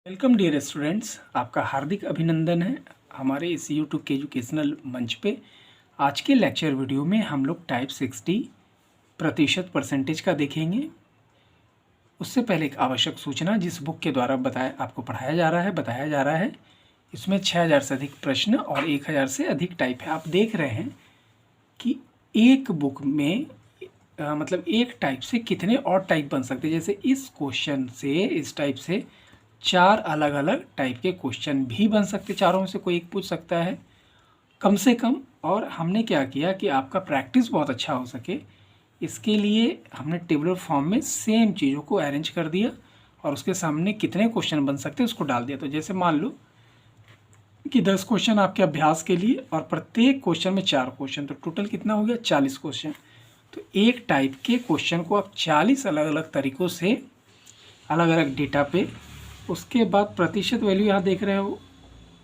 Welcome dear students, आपका हार्दिक अभिनंदन है हमारे इस यूट्यूब के एजुकेशनल मंच पे। आज के लेक्चर वीडियो में हम लोग टाइप 60 प्रतिशत परसेंटेज का देखेंगे। उससे पहले एक आवश्यक सूचना, जिस बुक के द्वारा आपको बताया जा रहा है इसमें 6000 से अधिक प्रश्न और 1000 से अधिक टाइप है। आप देख रहे हैं कि एक बुक में मतलब एक टाइप से कितने और टाइप बन सकते हैं। जैसे इस क्वेश्चन से, इस टाइप से 4 अलग अलग टाइप के क्वेश्चन भी बन सकते, चारों में से कोई एक पूछ सकता है कम से कम। और हमने क्या किया कि आपका प्रैक्टिस बहुत अच्छा हो सके, इसके लिए हमने टेबुलर फॉर्म में सेम चीज़ों को अरेंज कर दिया और उसके सामने कितने क्वेश्चन बन सकते हैं उसको डाल दिया। तो जैसे मान लो कि 10 क्वेश्चन आपके अभ्यास के लिए और प्रत्येक क्वेश्चन में 4 क्वेश्चन, तो टोटल कितना हो गया 40 क्वेश्चन। तो एक टाइप के क्वेश्चन को आप 40 अलग अलग तरीक़ों से, अलग अलग डेटा पे, उसके बाद प्रतिशत वैल्यू यहाँ देख रहे हो,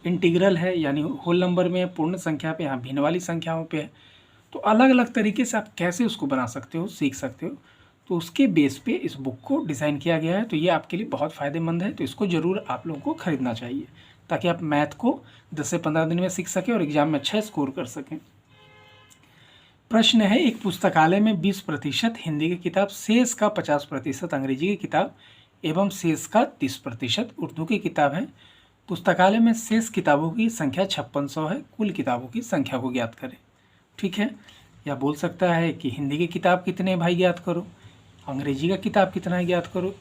इंटीग्रल है यानी होल नंबर में, पूर्ण संख्या पे, यहाँ भिन्न वाली संख्याओं पे है। तो अलग अलग तरीके से आप कैसे उसको बना सकते हो, सीख सकते हो। तो उसके बेस पे इस बुक को डिज़ाइन किया गया है। तो ये आपके लिए बहुत फ़ायदेमंद है, तो इसको ज़रूर आप लोगों को ख़रीदना चाहिए ताकि आप मैथ को 10 से 15 दिन में सीख सकें और एग्ज़ाम में अच्छा स्कोर कर सकें। प्रश्न है, एक पुस्तकालय में 20% हिंदी की किताब, शेष का 50% अंग्रेजी की किताब एवं शेष का 30% उर्दू की किताब है। पुस्तकालय में शेष किताबों की संख्या 5600 है। कुल किताबों की संख्या को ज्ञात करें। ठीक है, या बोल सकता है कि हिंदी की किताब कितने भाई ज्ञात करो, अंग्रेजी का किताब कितना है ज्ञात करो,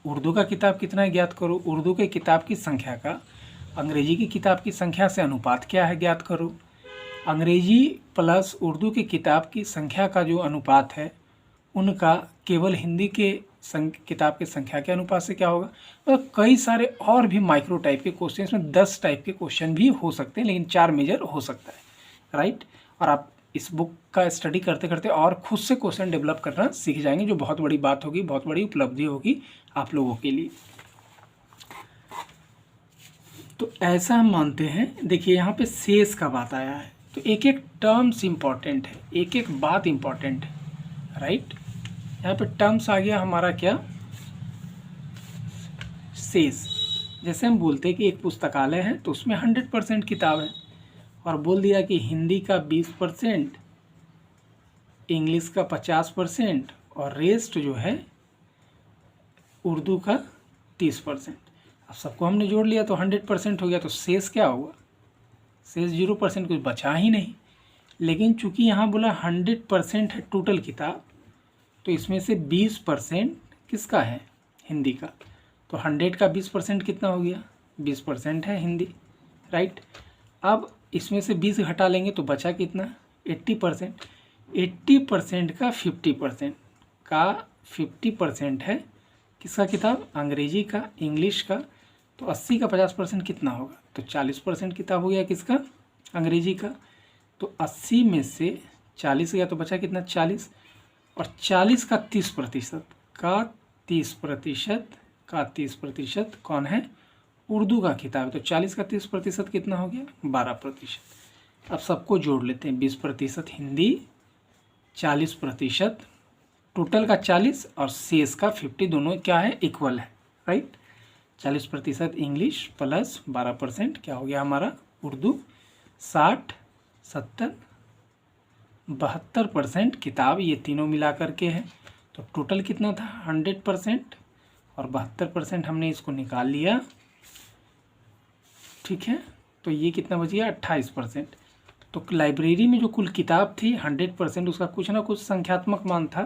उर्दू का किताब कितना है ज्ञात करो, उर्दू के किताब की संख्या का अंग्रेजी की किताब की संख्या से अनुपात क्या है ज्ञात करो, अंग्रेजी प्लस उर्दू की किताब की संख्या का जो अनुपात है उनका केवल हिंदी के किताब की संख्या के अनुपात से क्या होगा। और कई सारे और भी माइक्रो टाइप के क्वेश्चन, इसमें 10 टाइप के क्वेश्चन भी हो सकते हैं, लेकिन 4 मेजर हो सकता है, राइट। और आप इस बुक का स्टडी करते करते और खुद से क्वेश्चन डेवलप करना सीख जाएंगे, जो बहुत बड़ी बात होगी, बहुत बड़ी उपलब्धि होगी आप लोगों के लिए। तो ऐसा हम मानते हैं, देखिए यहाँ पे शेष का बात आया है, तो एक एक टर्म्स इम्पॉर्टेंट है, एक एक बात इम्पॉर्टेंट है, राइट। यहाँ पे टर्म्स आ गया हमारा क्या, शेष। जैसे हम बोलते हैं कि एक पुस्तकालय है तो उसमें 100% किताब है, और बोल दिया कि हिंदी का 20%, इंग्लिश का 50% और रेस्ट जो है उर्दू का 30%। अब सबको हमने जोड़ लिया तो 100% हो गया, तो शेष क्या होगा, शेष 0%, कुछ बचा ही नहीं। लेकिन चूंकि यहाँ बोला 100% है टोटल किताब, तो इसमें से 20% किसका है, हिंदी का। तो 100 का 20% कितना हो गया, 20% है हिंदी, राइट। अब इसमें से 20 घटा लेंगे तो बचा कितना, 80%। 80% का 50% है किसका किताब, अंग्रेजी का, इंग्लिश का। तो 80 का 50% कितना होगा, तो 40% किताब हो गया किसका, अंग्रेजी का। तो 80 में से 40 गया तो बचा कितना, 40। और 40 का 30% का 30% कौन है, उर्दू का किताब है। तो 40 का 30% कितना हो गया, 12%। अब सबको जोड़ लेते हैं, 20% हिंदी, 40% टोटल का 40 और शेष का 50, दोनों क्या है, इक्वल है, राइट। 40% इंग्लिश प्लस 12% क्या हो गया हमारा उर्दू, 60, 70, 72% किताब, ये तीनों मिला करके है। तो टोटल कितना था 100% और 72% हमने इसको निकाल लिया, ठीक है। तो ये कितना बच गया 28%। तो लाइब्रेरी में जो कुल किताब थी 100%, उसका कुछ ना कुछ संख्यात्मक मान था,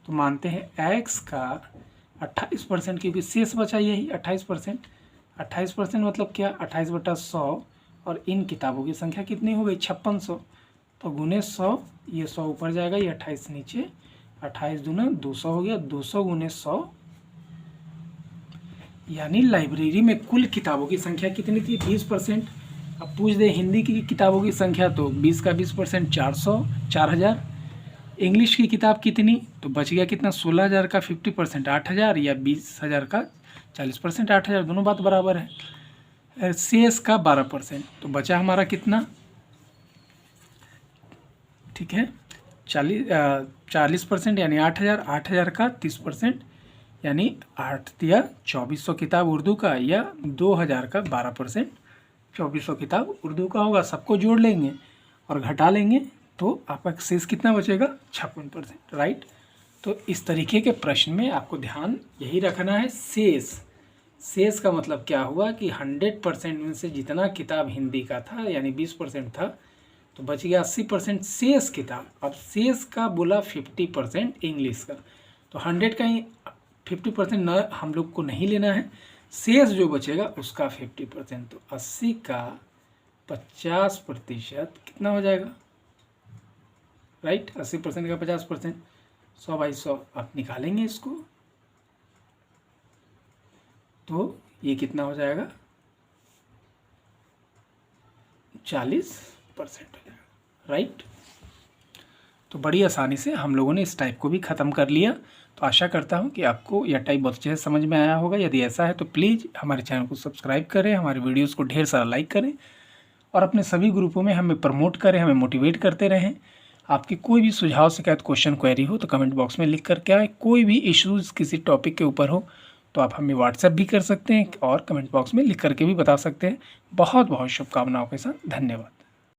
तो मानते हैं एक्स का 28%, क्योंकि शेष बचा यही 28%। 28% मतलब क्या, 28/100, और इन किताबों की संख्या कितनी हो गई 5600, तो गुने 100, ये 100 ऊपर जाएगा, ये 28 नीचे, 28 दूना 200 हो गया, 200 गुने 100, यानी लाइब्रेरी में कुल किताबों की संख्या कितनी थी, 20%। अब पूछ दे हिंदी की किताबों की संख्या, तो 20 का 20% 4000। इंग्लिश की किताब कितनी, तो बच गया कितना, 16000 का 50% 8000, या 20000 का 40% 8000, दोनों बात बराबर है। शेष का 12%, तो बचा हमारा कितना, ठीक है, 40% यानी 8000, 8000 का 30%, यानी 8 या 2400 किताब उर्दू का, या 2000 का 12%, 2400 किताब उर्दू का होगा। सबको जोड़ लेंगे और घटा लेंगे तो आपका शेष कितना बचेगा, 56%, राइट। तो इस तरीके के प्रश्न में आपको ध्यान यही रखना है, शेष का मतलब क्या हुआ कि 100% में से जितना किताब हिंदी का था यानी 20% था, तो बच गया 80% शेष किताब। अब शेष का बोला 50% इंग्लिश का, तो 100 का ही 50% न हम लोग को नहीं लेना है, शेष जो बचेगा उसका 50%। तो 80 का 50% कितना हो जाएगा, राइट। 80% का 50%, 100/100 आप निकालेंगे इसको, तो ये कितना हो जाएगा, 40% हो जाएगा, राइट। तो बड़ी आसानी से हम लोगों ने इस टाइप को भी ख़त्म कर लिया। तो आशा करता हूँ कि आपको यह टाइप बहुत अच्छे से समझ में आया होगा। यदि ऐसा है तो प्लीज़ हमारे चैनल को सब्सक्राइब करें, हमारे वीडियोस को ढेर सारा लाइक करें और अपने सभी ग्रुपों में हमें प्रमोट करें, हमें मोटिवेट करते रहें। आपकी कोई भी सुझाव, शिकायत, क्वेश्चन, क्वेरी हो तो कमेंट बॉक्स में लिख करके आए। कोई भी इश्यूज़ किसी टॉपिक के ऊपर हो तो आप हमें व्हाट्सएप भी कर सकते हैं और कमेंट बॉक्स में लिख करके भी बता सकते हैं। बहुत बहुत शुभकामनाओं के साथ, धन्यवाद।